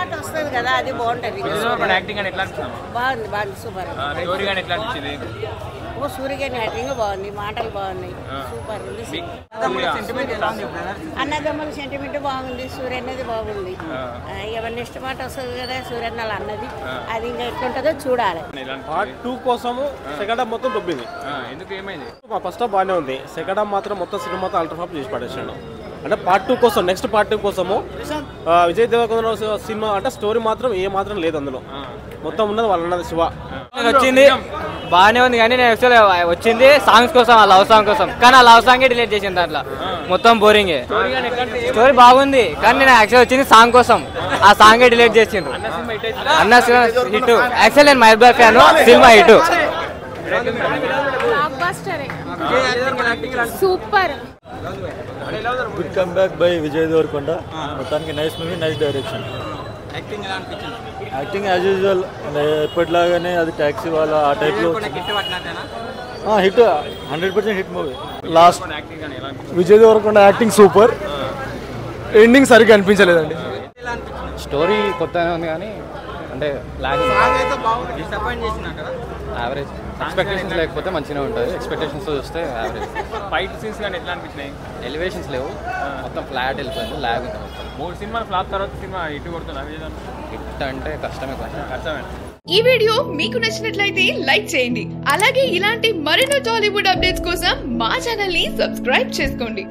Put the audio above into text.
పాట వస్తుంది కదా, అది బాగుంటది. బాగుంది సూపర్. సూర్యగాని యాక్టింగ్ బాగుంది, మాటలు బాగున్నాయి, సూపర్ ఉంది. అన్నదమ్ముల సెంటిమెంట్ బాగుంది, సూర్య అన్నది బాగుంది. ఎవరిని ఇష్ట మాట వస్తుంది కదా సూర్యన్నల అన్నది, అది ఇంకా ఎట్లుంటుందో చూడాలి. పార్ట్ 2 కోసము సెకండ్ హాఫ్ మొత్తం దొబ్బింది. ఎందుకు ఏమైంది? ఫస్ట్ హాఫ్ బాగానే ఉంది, సెకండ్ హాఫ్ మాత్రం మొత్తం సినిమా మొత్తం అల్ట్రా ఫ్లాప్ చేసి పడేసాడు. అంటే పార్ట్ 2 కోసం, నెక్స్ట్ పార్ట్ 2 కోసము విజయ్ దేవరకొండ సినిమా అంటే స్టోరీ మాత్రం ఏ మాత్రం లేదు అందులో, మొత్తం ఉన్నది వాళ్ళ అన్నది శివ. వచ్చింది బాగానే ఉంది కానీ నేను యాక్చువల్ వచ్చింది సాంగ్స్ కోసం, ఆ లవ్ సాంగ్ కోసం, కానీ ఆ లవ్ సాంగే డిలీట్ చేసింది దాంట్లో, మొత్తం బోరింగ్. స్టోరీ బాగుంది కానీ నేను యాక్చువల్ వచ్చింది సాంగ్ కోసం, ఆ సాంగే డిలీట్ చేసిండ్రు. అన్న సినిమా హిట్, యాక్చువల్ నేను మహబూబ్ ఫ్యాన్, సినిమా hit. Super. Good come back by Vijay Deverakonda. మొత్తానికి nice movie, nice direction. Acting as usual ఎప్పటిలాగానే, అది ట్యాక్సీ వాళ్ళ ఆ టైప్లో hit, 100% hit movie. Last Vijay Deverakonda acting super, ending సరిగ్గా అనిపించలేదండి. స్టోరీ కొత్తగా ఉంది కానీ అంటే యావరేజ్. ఎక్స్పెక్టేషన్స్ లేకపోతే మంచిగా ఉంటుంది, ఎక్స్పెక్టేషన్స్ చూస్తే యావరేజ్. ఫైట్ సీన్స్ కానీ ఎట్లా అనిపించినాయి? ఎలివేషన్స్ లేవు, మొత్తం ఫ్లాట్ వెళ్ళిపోయింది, ల్యాగ్ ఉంది మొత్తం. 3 సినిమాలు ఫ్లాప్ తర్వాత సినిమా హిట్ కొడుతున్నా, హిట్ అంటే కష్టమే. ఈ వీడియో మీకు నచ్చినట్లయితే లైక్ చేయండి, అలాగే ఇలాంటి మరెన్నో టాలీవుడ్ అప్డేట్స్ కోసం మా ఛానల్ ని సబ్స్క్రైబ్ చేసుకోండి.